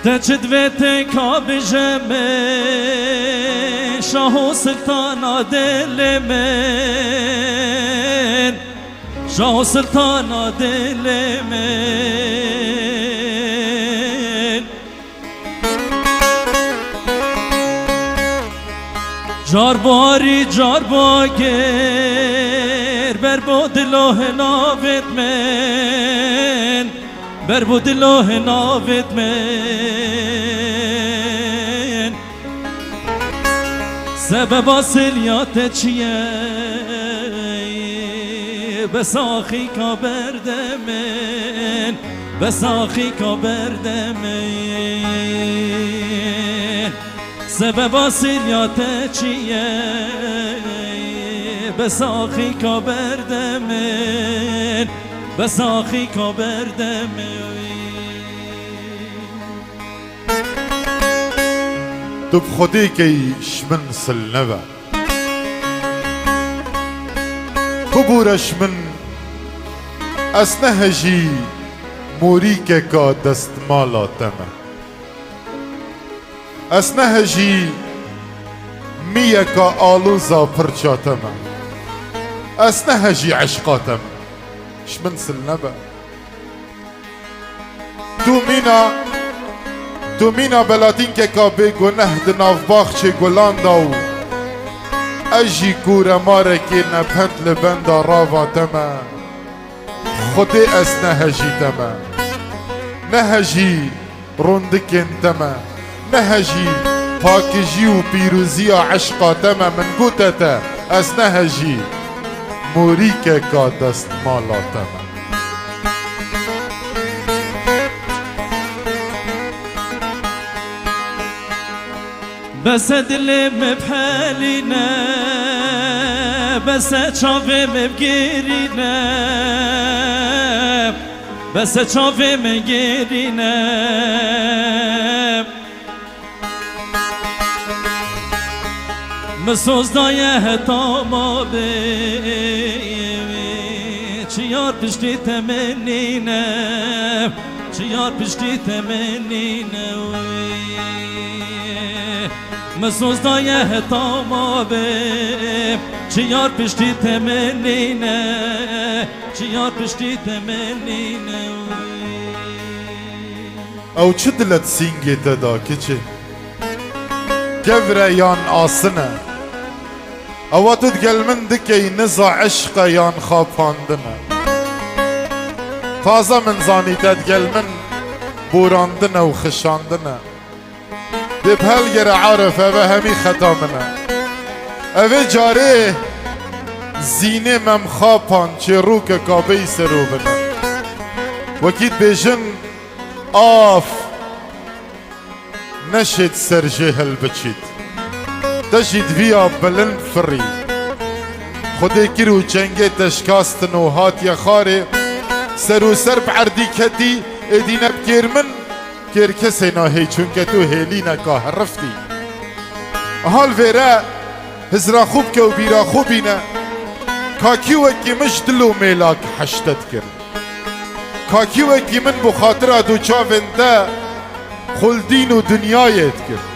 تجد ویت کابجم شاه و سلطان دل من شاه و سلطان دل من جار باری جار باگر بر بود لوه ناوید من بر بود لوه ناوید من سبب اصلیات چیه بساخی کا برده من بساخی کا برده من سبب اصلیات چیه بساخی کا برده من بساخی کا برده من تو بخودی که شمن سلنبه کبورش من اسنهجی موری که که دستمالاتمه اسنهجی میه که آلوزا پرچاتمه اسنهجی عشقاتمه شمن سلنبه تو مینا بلاتین که کابه گنه دناف باخچه گلان داو اجی کور ماره که نپند لبند راوا تمه خودی از نهجی تمه نهجی رندکن تمه نهجی پاکجی و پیروزی عشقا تمه من گوتته از نهجی موری که که دست مالا تمه بس دلم بحالينا بس شافم بغيرنا بس شافم بغيرنا مسوز دايه تاما چیار پشتی تمنینا چیار پشتی تمنینا مسوز دایه تاما به چیار پشتی تمنینه چیار پشتی تمنینه او چه دلت سینگی تدا کچه گوره یان آسنه او تو دگل من دکی نزا عشق یان خواباندنه تازه من زانی تدگل من بوراندنه و خشاندنه ببهل گر عارفه و همی خطا منه اوه جاره زینه مم خوابان چه رو که کابه سرو بنه وکید بیجن آف نشد سر جهل بچید تجید ویا بلند فری خودی کرو چنگه تشکاستن و هات یا خاره سر و سر بعردی کتی ادینه بکر من کر کسی ناهی چون که تو هیلی نکاه رفتی حال ویره هزرا خوب که و بیرا خوبینه کاکیوه که مش دلو میلاک حشتت کرد کاکیوه که من بخاطره دو چاونده خلدین و دنیایت کرد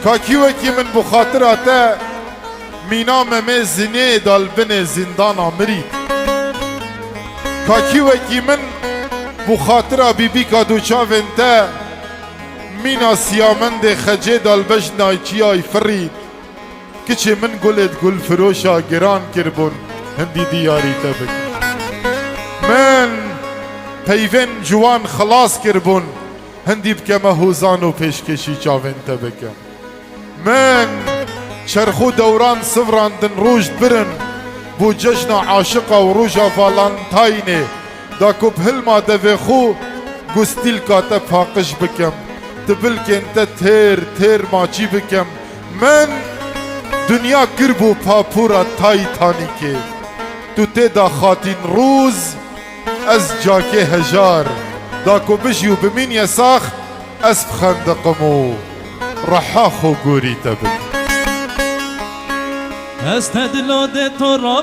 کاکیوه که من بخاطره تا مینا ممه زنه دالبن زندان آمرید کاکیوه که من بخاطره بیبی که دو چاونده مینا سیامند خجه دالبش نایچی آی فرید کچه من گلت گل فروشا گران کربون هندی دیاری تبک من پیون جوان خلاص کربون هندی بکەمە هوزان و پێشکەشی چاوێنتە بکەم من چرخو دوران سڤراندن ڕۆژ برن بۆ جەژنا عاشقا و ڕۆژا ڤالانتاینێ داکۆ بهلما دەvê خۆ گوستیل کاتە پاقش بکەم تبلکێنتە تێر ماچی بکەم من دنیا کر بۆ پاپۆرە تایتانیکێ تو تێدا خاتین ڕووز ئەس جاکێ هەژار داکۆ بژی و بمینیە ساخ ئەس بخەندقم و ڕەحاخ و گۆریتە بکەم هسته دلو ده تو را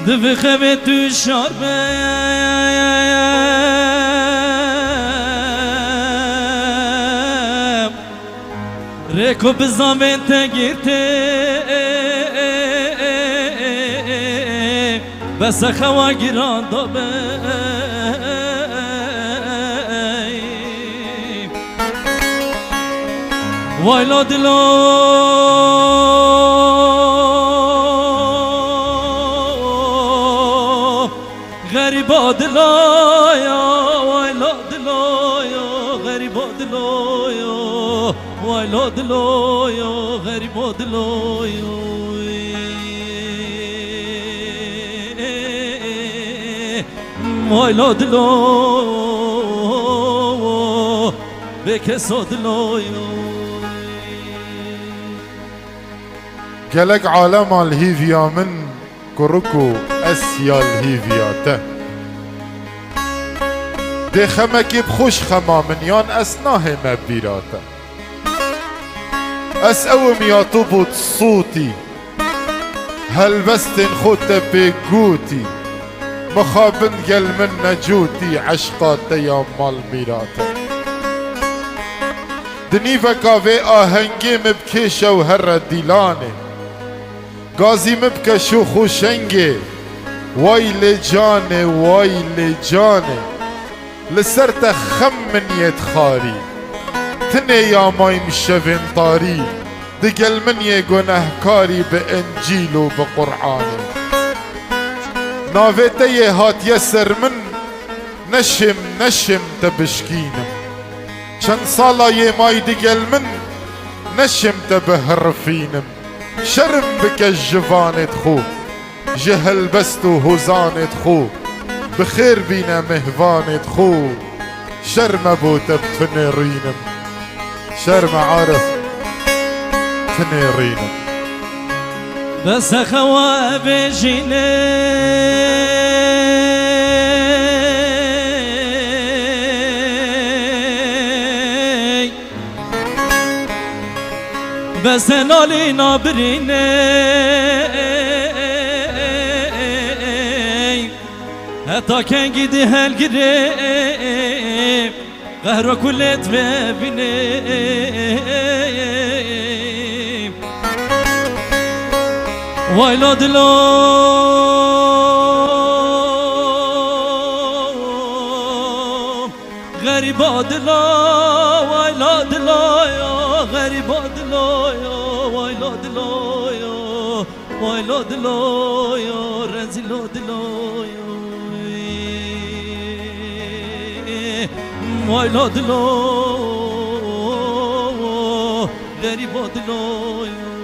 دوی خوی تو شار ریکو بزامن تگیرته بس خوا گیران دابه وایلا دلو غریبا دلایا وایلا دلایا غریبا دلایا وایلا دلایا غریبا دلایا وایلا دلو بکسا دلویو گەلک عالەما الهیڤیا من کوڕک و ئەسیا الهیڤیاتە دێ خەمەکی بخۆش خەما من یان ئەس ناهێمە بیراتە ئەس ئەوم یا تو بوت سووتی هەلبەستên خۆ te بێگوتی مخابن گل من نجوتی عشقات یا مال میراته دنی وکاوه آهنگی مبکش و هر دیلانه گازی مبکش و خوشنگه وایل جانه وایل جانه لسرت خم من یتخاری تنه یا مایم شوین طاری دگل من یه گناهکاری به انجیل و به قرآنه ناوێتە یێ هاتیە سەر من نەشم تە بشکینم چەند ساڵا یێمای دیگەل من نەشم تە بەهڕفینم شەرم بکە ژڤانێت خۆ ji helbest و hozanێت خۆ بخێر بینە مهوانێت خۆ شەرمە بۆ تە بتنێڕینم شەرمە عارف تنێڕینم بس خوا بجيني بس نالي نابريني حتى كان جدي هالقريب قهر كل تبابيني وایلا دلو غریبا دلا وایلا دلایا غریبا دلایا وایلا دلایا وایلا دلایا رزیلا دلایا وایلا دلا غریبا دلایا